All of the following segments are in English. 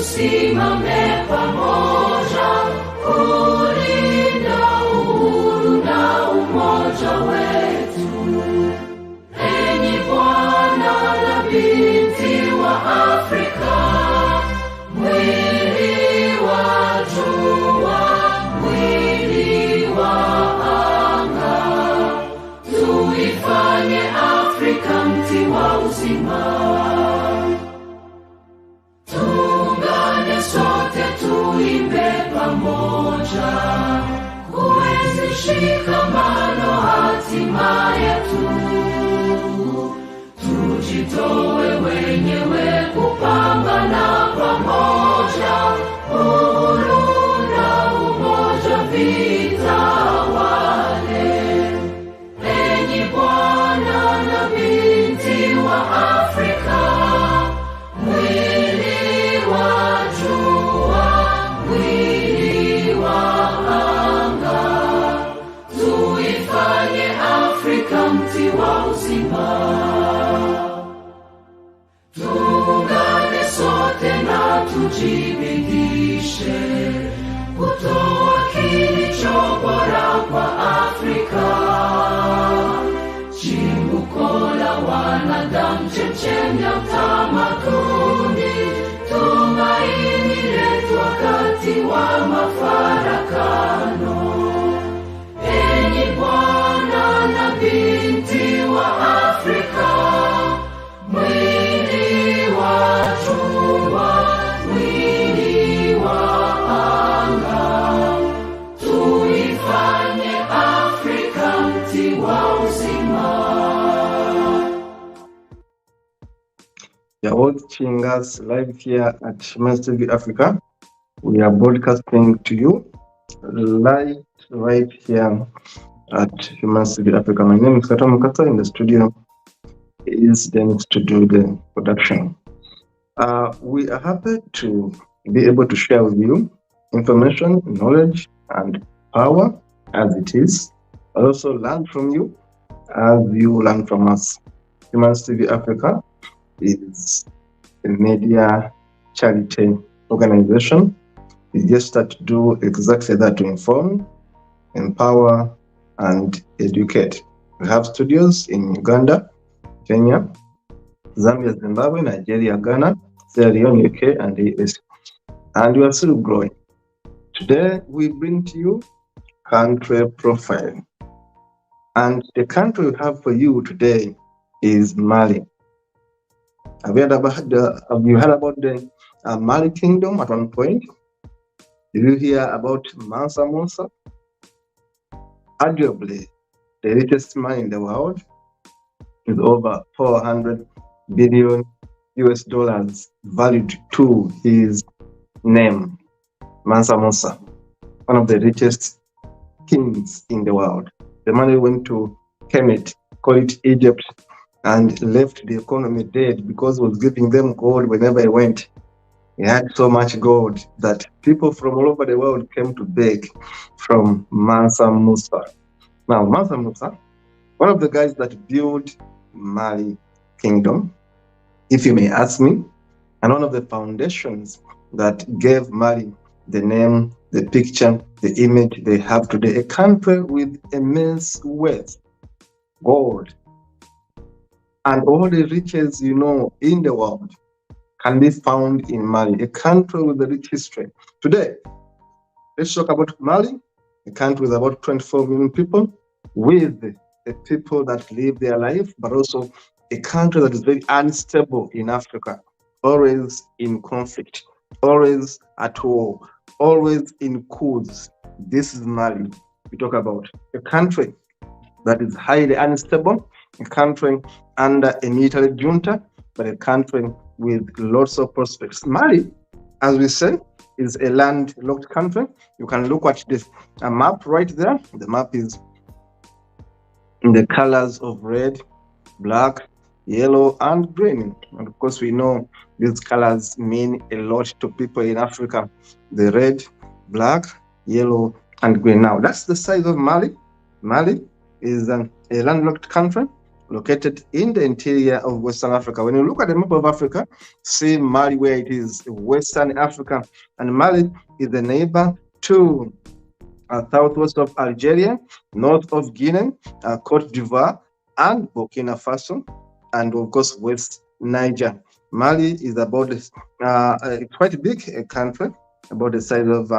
tusimame pamoja kulinda uhuru na umoja wetu. Enyi Bwana na binti wa Afrika, mwili wa jua, mwili wa anga, tuifanye Afrika mti wa uzima. Tuungane sote tuimbe pamoja, kuenzi shikamano hatima yetu. Tujitoe wenyewe kupambana pamoja, uhuru na umoja vitawale. Enyi Bwana na binti wa Afrika, mwili wa jua, mwili wa anga, tuifanye Afrika mti wa uzima. Tuungane sote na tujibidishe kutoa kilicho bora kwa Afrika, chimbuko la wanadamu, chemchemi ya utamaduni, tumaini letu wakati wa mafarakano. Enyi Bwana na binti wa Afrika, mwili wa jua, mwili wa anga, tuifanye Afrika mti wa uzima. You're watching us live here at Humans TV Africa. We are broadcasting to you live right here at Humans TV Africa. My name is Kato Mukata. In the studio is Dennis to do the production. We are happy to be able to share with you information, knowledge, and power as it is. I also learn from you as you learn from us. Humans TV Africa is a media charity organization. We just start to do exactly that, to inform, empower, and educate. We have studios in Uganda, Kenya, Zambia, Zimbabwe, Nigeria, Ghana, Sierra Leone, UK, and the US. And we are still growing. Today, we bring to you country profile. And the country we have for you today is Mali. Have you heard about the Mali Kingdom at one point? Did you hear about Mansa Musa? Arguably, the richest man in the world, with over 400 billion US dollars valued to his name. Mansa Musa, one of the richest kings in the world. The money went to Kemet, call it Egypt, and left the economy dead because he was giving them gold whenever he went. He had so much gold that people from all over the world came to beg from Mansa Musa. Now, Mansa Musa, one of the guys that built Mali Kingdom, if you may ask me, and one of the foundations that gave Mali the name, the picture, the image they have today, a country with immense wealth, gold, and all the riches in the world can be found in Mali, a country with a rich history. Today, let's talk about Mali, a country with about 24 million people, with the people that live their life, but also a country that is very unstable in Africa, always in conflict, always at war, always in coups. This is Mali. We talk about a country that is highly unstable, a country under a military junta, but a country with lots of prospects. Mali, as we say, is a landlocked country. You can look at this map right there. The map is in the colors of red, black, yellow, and green. And of course, we know these colors mean a lot to people in Africa. The red, black, yellow, and green. Now, that's the size of Mali. Mali is a landlocked country located in the interior of Western Africa. When you look at the map of Africa, see Mali where it is Western Africa, and Mali is the neighbor to southwest of Algeria, north of Guinea, Cote d'Ivoire, and Burkina Faso, and of course West Niger. Mali is about quite a big country, about the size of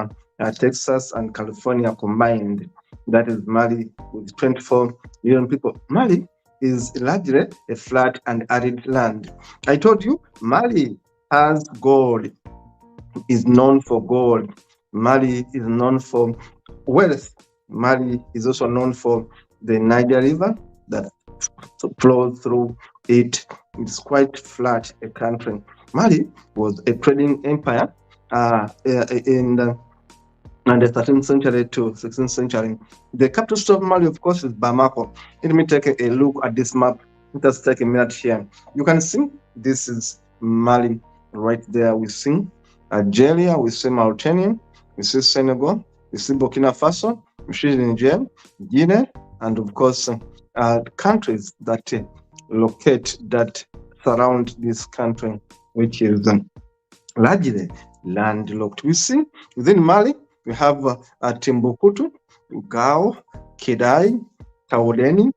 Texas and California combined. That is Mali with 24 million people. Mali is largely a flat and arid land. I told you Mali has gold, is known for gold. Mali is known for wealth. Mali is also known for the Niger River that flows through it. It's quite flat, a country. Mali was a trading empire in the 13th century to 16th century. The capital city of Mali, of course, is Bamako. Let me take a look at this map. Let us take a minute here. You can see this is Mali right there. We see Algeria, we see Mauritania, we see Senegal, we see Burkina Faso, we see Niger, Guinea, and of course, countries that that surround this country, which is largely landlocked. We see within Mali, we have Timbuktu, Gao, Kidai, Taoureni,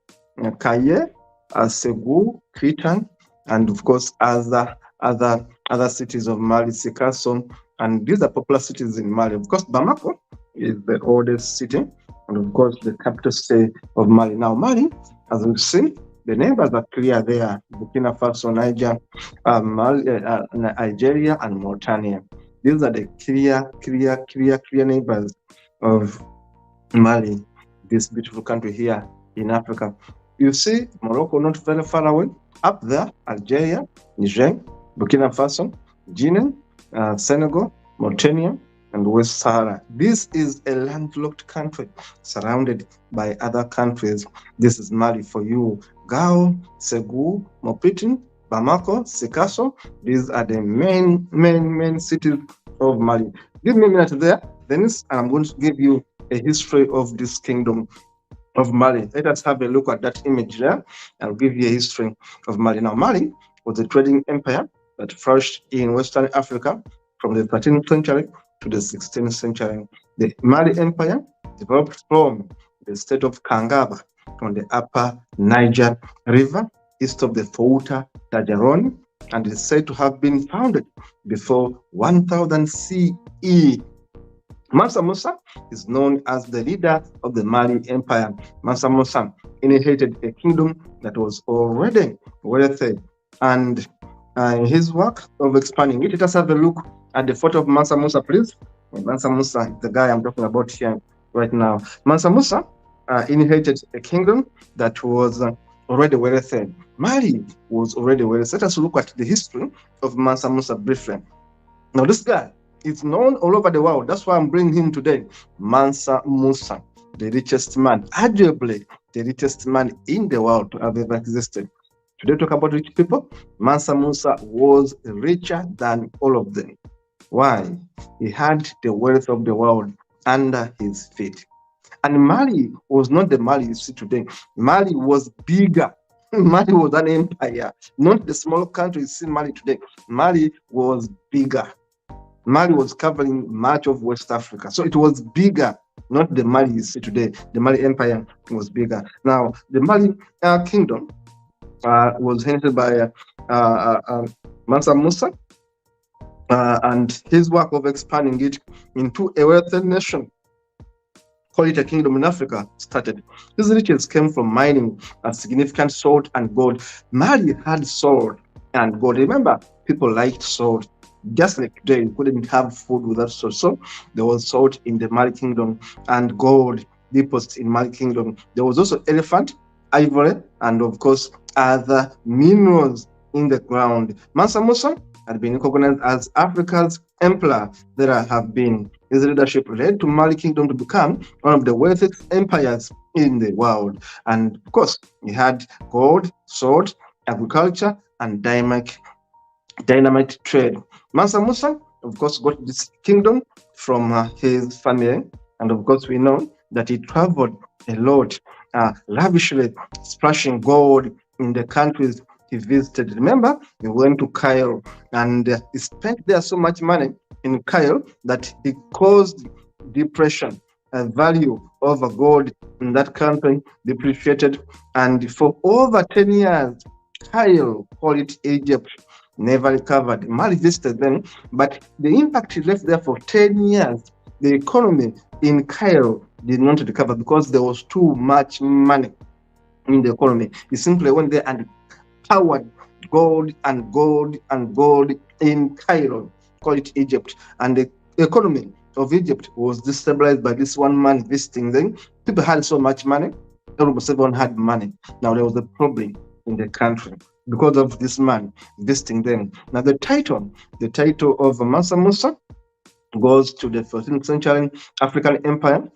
Kaye, Segou, Kitan, and of course other cities of Mali, Sikasso, and these are popular cities in Mali. Of course, Bamako is the oldest city, and of course the capital city of Mali. Now Mali, as we've seen, the neighbors are clear there: Burkina Faso, Niger, Mali, Algeria, and Mauritania. These are the clear neighbors of Mali, this beautiful country here in Africa. You see Morocco not very far away. Up there, Algeria, Niger, Burkina Faso, Guinea, Senegal, Mauritania, and West Sahara. This is a landlocked country surrounded by other countries. This is Mali for you. Gao, Segou, Mopiti, Bamako, Sikasso. These are the main cities of Mali. Give me a minute there, Dennis, and I'm going to give you a history of this kingdom of Mali. Let us have a look at that image there. I'll give you a history of Mali. Now, Mali was a trading empire that flourished in Western Africa from the 13th century to the 16th century. The Mali Empire developed from the state of Kangaba on the upper Niger River, east of the Fouta Dajaroni, and is said to have been founded before 1000 CE. Mansa Musa is known as the leader of the Mali Empire. Mansa Musa inherited a kingdom that was already wealthy, and in his work of expanding it, let us have a look at the photo of Mansa Musa, please. Mansa Musa is the guy I'm talking about here right now. Mansa Musa inherited a kingdom that was already wealthy. Mali was already wealthy. Let us look at the history of Mansa Musa briefly. Now, this guy is known all over the world. That's why I'm bringing him today. Mansa Musa, the richest man, arguably the richest man in the world to have ever existed. Today, talk about rich people. Mansa Musa was richer than all of them. Why? He had the wealth of the world under his feet. And Mali was not the Mali you see today. Mali was bigger. Mali was an empire, not the small country you see Mali today. Mali was bigger. Mali was covering much of West Africa. So it was bigger, not the Mali you see today. The Mali Empire was bigger. Now, the Mali kingdom was headed by Mansa Musa, and his work of expanding it into a wealthy nation, call it a kingdom in Africa, started. These riches came from mining a significant salt and gold. Mali had salt and gold. Remember, people liked salt. Just like today, you couldn't have food without salt. So there was salt in the Mali kingdom and gold deposits in Mali kingdom. There was also elephant, ivory, and of course, other minerals in the ground. Mansa Musa had been recognized as Africa's emperor. There have been his leadership led to Mali kingdom to become one of the wealthiest empires in the world. And of course, he had gold, salt, agriculture, and dynamic trade. Mansa Musa, of course, got this kingdom from his family. And of course, we know that he traveled a lot, lavishly splashing gold in the countries he visited. Remember, he went to Cairo and he spent there so much money in Cairo that he caused depression. Value of gold in that country depreciated, and for over 10 years, Cairo, call it Egypt, never recovered. Mali visited them, but the impact left there for 10 years. The economy in Cairo did not recover because there was too much money in the economy. He simply went there and powered gold and gold and gold in Cairo, call it Egypt, and the economy of Egypt was destabilized by this one man visiting them. People had so much money, almost everyone had money. Now there was a problem in the country because of this man visiting them. Now the title of Mansa Musa goes to the 14th century African empire.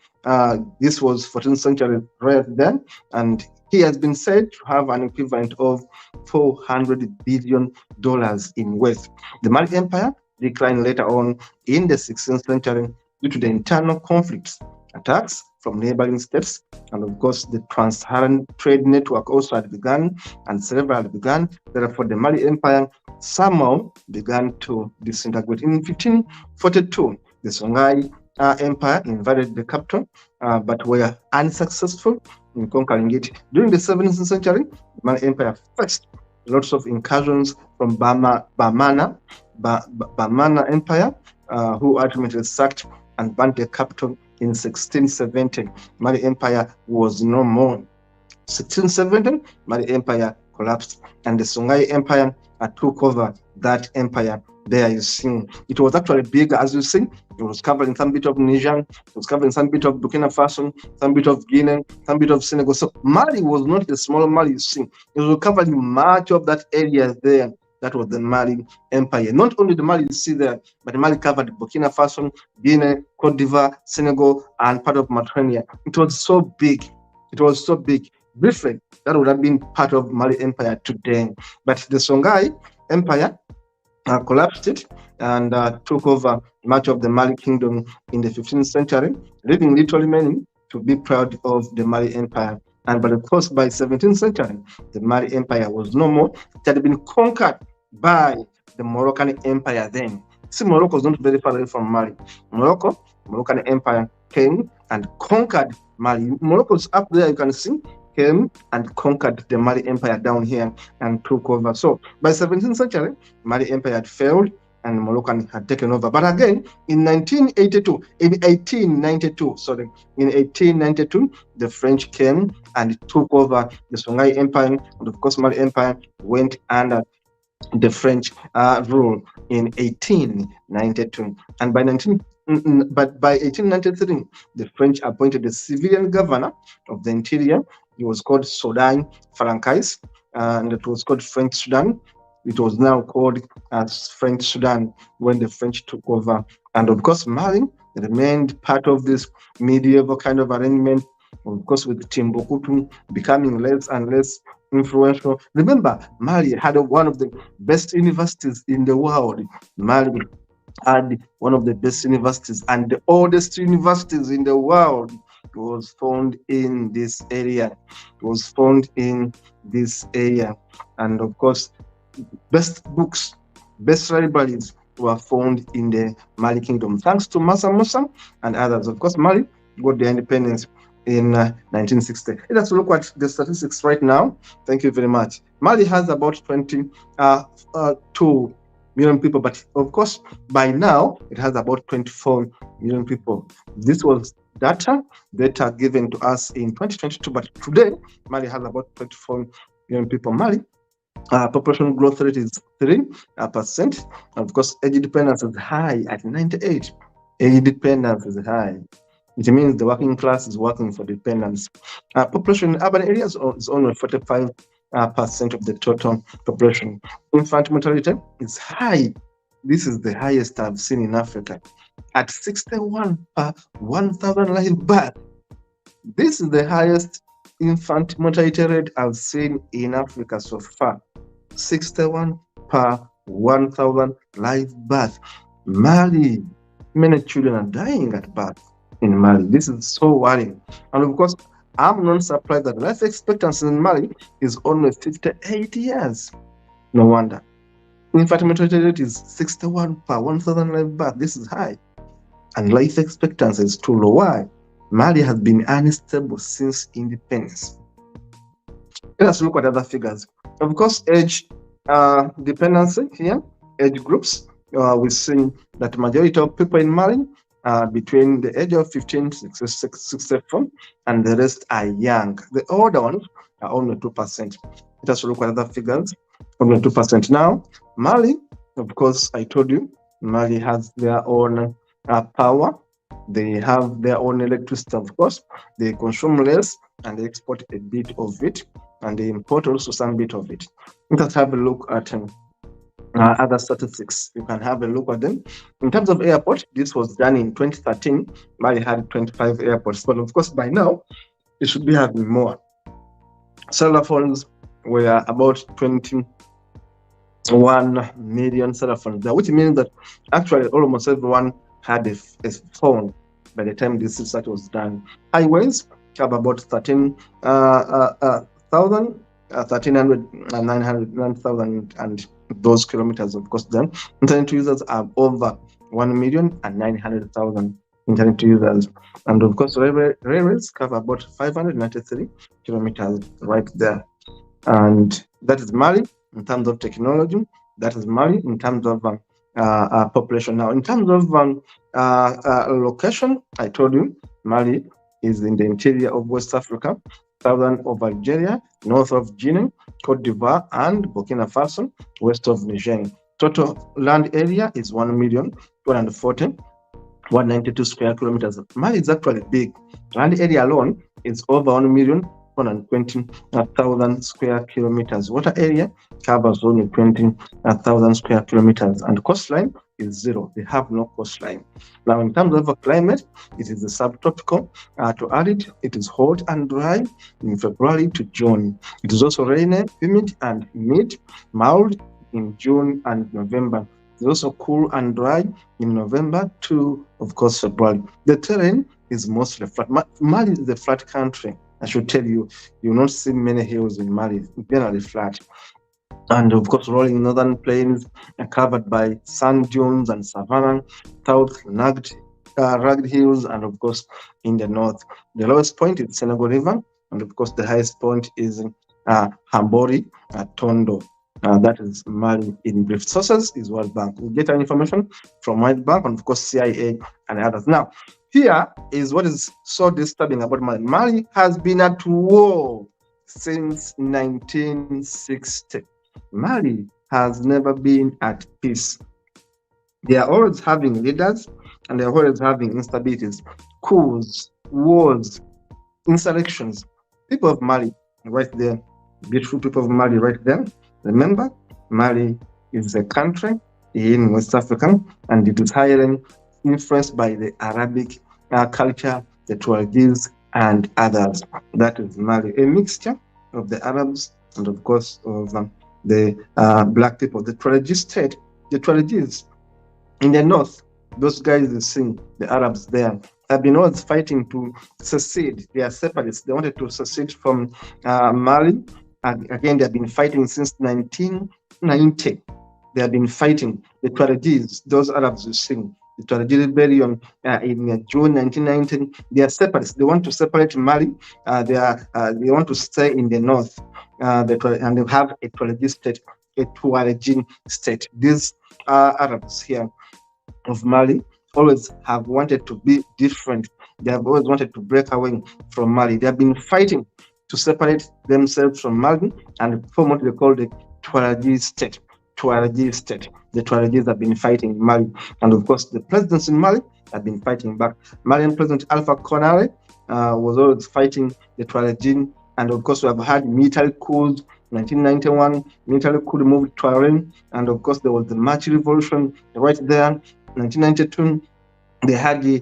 This was 14th century right then, and he has been said to have an equivalent of $400 billion in wealth. The Mali Empire declined later on in the 16th century due to the internal conflicts, attacks from neighboring states, and of course the Trans-Saharan trade network also had begun, and several had begun. Therefore, the Mali Empire somehow began to disintegrate. In 1542, the Songhai Empire invaded the capital, but were unsuccessful in conquering it. During the 17th century, the Mali Empire faced lots of incursions from Bamana Empire, who ultimately sacked and burnt the capital in 1670. Mali Empire was no more. 1670, Mali Empire collapsed, and the Songhai Empire took over that empire. There you see, it was actually big, as you see. It was covering some bit of Niger, it was covering some bit of Burkina Faso, some bit of Guinea, some bit of Senegal. So Mali was not the small Mali you see. It was covering much of that area there. That was the Mali Empire. Not only the Mali you see there, but the Mali covered Burkina Faso, Guinea, Cote d'Ivoire, Senegal, and part of Mauritania. It was so big. It was so big. Briefly, that would have been part of Mali Empire today. But the Songhai Empire collapsed it and took over much of the Mali kingdom in the 15th century, leaving literally many to be proud of the Mali Empire. And but of course, by 17th century, the Mali Empire was no more. It had been conquered by the Moroccan Empire then. See, Morocco was not very far away from Mali. Moroccan Empire came and conquered Mali. Morocco's up there, you can see, came and conquered the Mali Empire down here and took over. So by 17th century, Mali Empire had failed and Moroccan had taken over. But again, in 1892, the French came and took over the Songhai Empire, and of course, Mali Empire went under the French rule in 1892. And by 1893, the French appointed the civilian governor of the interior. It was called Soudan Francais, and it was called French Sudan. It was now called as French Sudan when the French took over. And of course, Mali remained part of this medieval kind of arrangement, of course, with Timbuktu becoming less and less influential. Remember, Mali had one of the best universities in the world. Mali had one of the best universities and the oldest universities in the world. Was found in this area. And of course, best books, best libraries were found in the Mali kingdom, thanks to Mansa Musa and others. Of course, Mali got their independence in 1960. Let's look at the statistics right now. Thank you very much. Mali has about 22 million people, but of course, by now it has about 24 million people. This was data given to us in 2022, but today Mali has about 24 million people. Mali population growth rate is 3%. Of course, age dependence is high at 98. Age dependence is high. It means the working class is working for dependence. Population in urban areas is only 45% of the total population. Infant mortality is high. This is the highest I've seen in Africa, at 61 per 1,000 live births. This is the highest infant mortality rate I've seen in Africa so far. 61 per 1,000 live births. Mali, many children are dying at birth in Mali. This is so worrying. And of course, I'm not surprised that life expectancy in Mali is only 58 years. No wonder. Infant mortality rate is 61 per 1,000 live birth. This is high. And life expectancy is too low. Why? Mali has been unstable since independence. Let us look at other figures. Of course, age dependency here, age groups. We see that the majority of people in Mali are between the age of 15 to 64, and the rest are young. The older ones are only 2%. Let us look at other figures. Only 2%. Now, Mali, of course, I told you, Mali has their own power. They have their own electricity, of course. They consume less and they export a bit of it, and they import also some bit of it. Let us have a look at other statistics. You can have a look at them. In terms of airport, this was done in 2013. Mali had 25 airports, but of course by now it should be having more. Cellular phones were about 21 million cellular phones there, which means that actually almost everyone had a phone by the time this research was done. Highways have about 9,000 and those kilometers, of course. Then internet users are over 1,900,000 internet users, and of course railways cover about 593 kilometers right there. And that is Mali in terms of technology. That is Mali in terms of population. Now, in terms of location, I told you Mali is in the interior of West Africa, southern of Algeria, north of Guinea, Cote d'Ivoire, and Burkina Faso, west of Niger. Total land area is 1,240,192 square kilometers. Mali is actually big. Land area alone is over 1,120,000 square kilometers. Water area covers only 20,000 square kilometers, and coastline is zero. They have no coastline. Now, in terms of climate, it is a subtropical to arid. It is hot and dry in February to June. It is also rainy, humid, and mild in June and November. It's also cool and dry in November to, of course, February. The terrain is mostly flat. Mali is a flat country. I should tell you, you will not see many hills in Mali, generally flat. And of course, rolling northern plains are covered by sand dunes and savanna, south rugged hills, and of course, in the north. The lowest point is Senegal River, and of course, the highest point is Hambori Tondo. That is Mali in brief. Sources is World Bank. We get our information from World Bank and of course CIA and others. Now, here is what is so disturbing about Mali. Mali has been at war since 1960. Mali has never been at peace. They are always having leaders and they are always having instabilities, coups, wars, insurrections. People of Mali, right there, beautiful people of Mali, right there. Remember, Mali is a country in West Africa, and it is highly influenced by the Arabic culture, the Tuaregs, and others. That is Mali, a mixture of the Arabs and, of course, of the black people. The Tuareg state, the Tuaregs in the north, those guys you see, the Arabs there, have been always fighting to secede. They are separatists. They wanted to secede from Mali. Again, they have been fighting since 1990. They have been fighting the Tuaregs, those Arabs you see, the Tuareg rebellion in June 1990. They are separatists. They want to separate Mali. They want to stay in the north, and they have a Tuareg state, a Tuareg state. These Arabs here of Mali always have wanted to be different. They have always wanted to break away from Mali. They have been fighting to separate themselves from Mali and form what they call the Tuareg state. Tuareg state. The Tuaregs have been fighting in Mali, and of course the presidents in Mali have been fighting back. Malian President Alpha Condé was always fighting the Tuareg, and of course we have had military coups. 1991, military coup removed Tuareg, and of course there was the March Revolution right there. 1992, they had the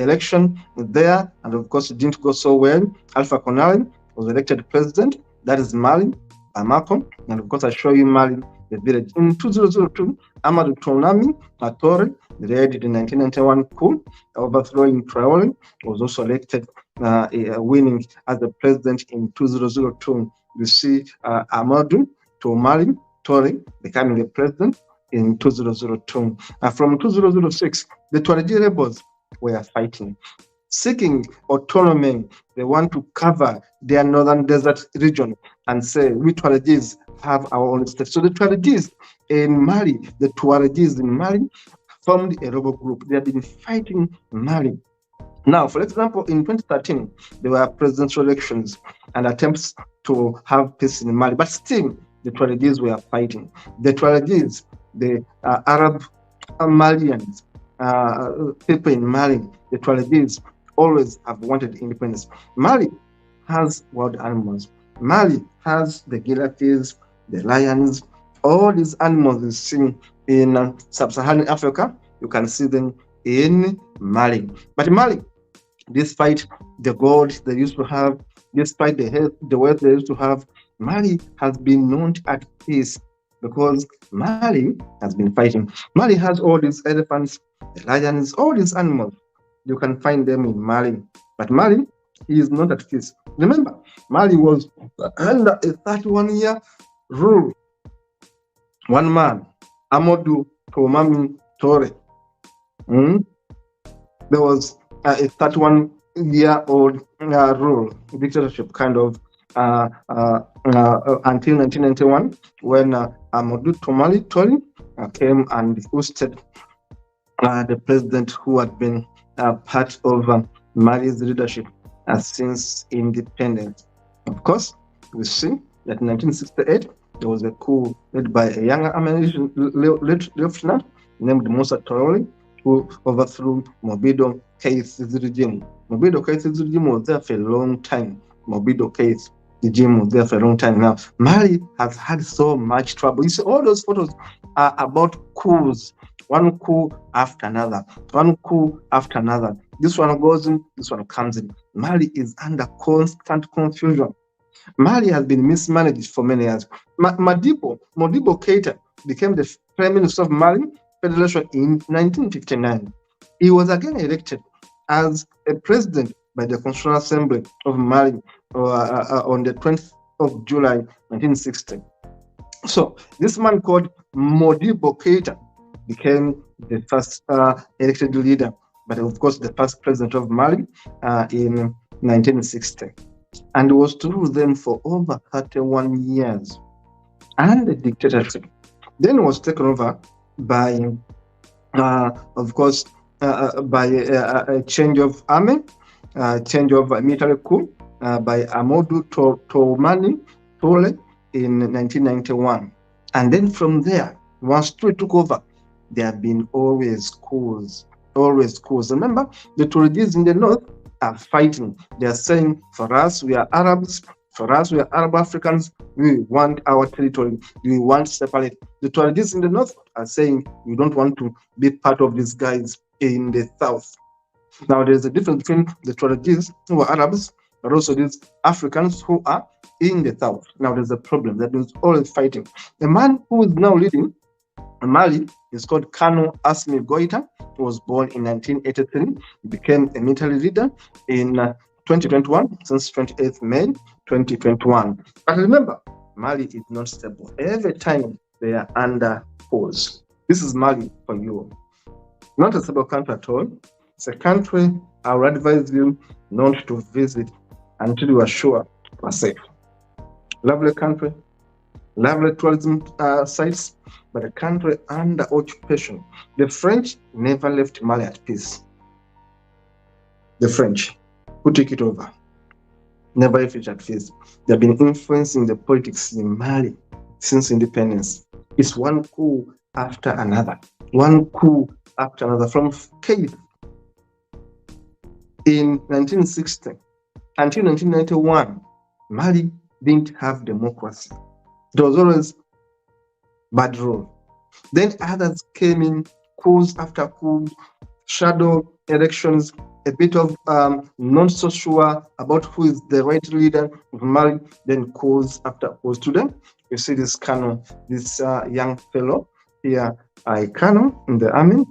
election there, and of course it didn't go so well. Alpha Condé was elected president. That is Mali, Bamako, and of course I show you Mali, the village. In 2002, Amadou Toumani Atore led the 1991 coup, overthrowing Traoré, was also elected winning as the president in 2002. You see Amadou Toumani Toure becoming the president in 2002. From 2006, the Tuareg rebels were fighting, seeking autonomy. They want to cover their northern desert region and say, we Tuaregis have our own state. So the Tuaregis in Mali, formed a rebel group. They have been fighting Mali. Now, for example, in 2013, there were presidential elections and attempts to have peace in Mali, but still the Tuaregis were fighting. The Tuaregis, the Arab Malians, people in Mali, the Tuaregis always have wanted independence. Mali has wild animals. Mali has the giraffes, the lions, all these animals you see in sub-Saharan Africa, you can see them in Mali. But Mali, despite the gold they used to have, despite the wealth they used to have, Mali has been not at peace because Mali has been fighting. Mali has all these elephants, the lions, all these animals. You can find them in Mali. But Mali is not at peace. Remember, Mali was under a 31-year rule. One man, Amadou Toumani Toure. There was a 31-year-old rule, dictatorship kind of, until 1991, when Amadou Toumani Toure came and hosted the president who had been part of Mali's leadership since independence. Of course, we see that in 1968, there was a coup led by a young American lieutenant named Moussa Traoré, who overthrew Mobutu Keïta's regime. Mobutu Keïta's regime was there for a long time. Mobutu Keïta's regime was there for a long time. Now, Mali has had so much trouble. You see, all those photos are about coups. One coup after another, one coup after another. This one goes in, this one comes in. Mali is under constant confusion. Mali has been mismanaged for many years. Modibo Keïta became the Prime Minister of Mali Federation in 1959. He was again elected as a president by the Constitutional Assembly of Mali on the 20th of July 1960. So this man called Modibo Keïta became the first elected leader, but of course the first president of Mali in 1960. And was to rule them for over 31 years. And the dictatorship then was taken over by, of course, by a change of army, change of military coup by Amadou Toumani Toure in 1991. And then from there, once Toure took over, there have been always coups. Remember, the Tuaregis in the north are fighting. They are saying, for us, we are Arabs. For us, we are Arab Africans. We want our territory. We want to separate. The Tuaregis in the north are saying, we don't want to be part of these guys in the south. Now, there's a difference between the Tuaregis who are Arabs, but also these Africans who are in the south. Now, there's a problem. That means always fighting. The man who is now leading Mali is called Colonel Assimi Goïta. He was born in 1983. He became a military leader in 2021, since 28th May 2021. But remember, Mali is not stable. Every time they are under pause. This is Mali for you. Not a stable country at all. It's a country I would advise you not to visit until you are sure you are safe. Lovely country, lovely tourism sites, but a country under occupation. The French never left Mali at peace. The French, who took it over, never left it at peace. They have been influencing the politics in Mali since independence. It's one coup after another. One coup after another. From Keïta in 1960 until 1991, Mali didn't have democracy. There was always bad rule. Then others came in, coups after coups, shadow elections, a bit of not so sure about who is the right leader of Mali, then coups after coups. Today, you see this Colonel, this young fellow here, Colonel in the army,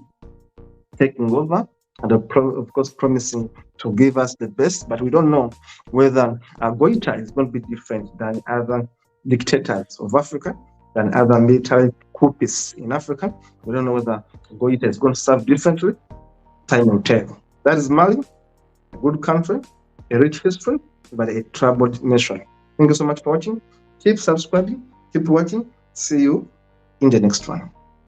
taking over and of course promising to give us the best, but we don't know whether Goita is going to be different than other dictators of Africa, than other military coupists in Africa. We don't know whether Goita is going to serve differently. Time will tell. That is Mali, a good country, a rich history, but a troubled nation. Thank you so much for watching. Keep subscribing, keep watching. See you in the next one.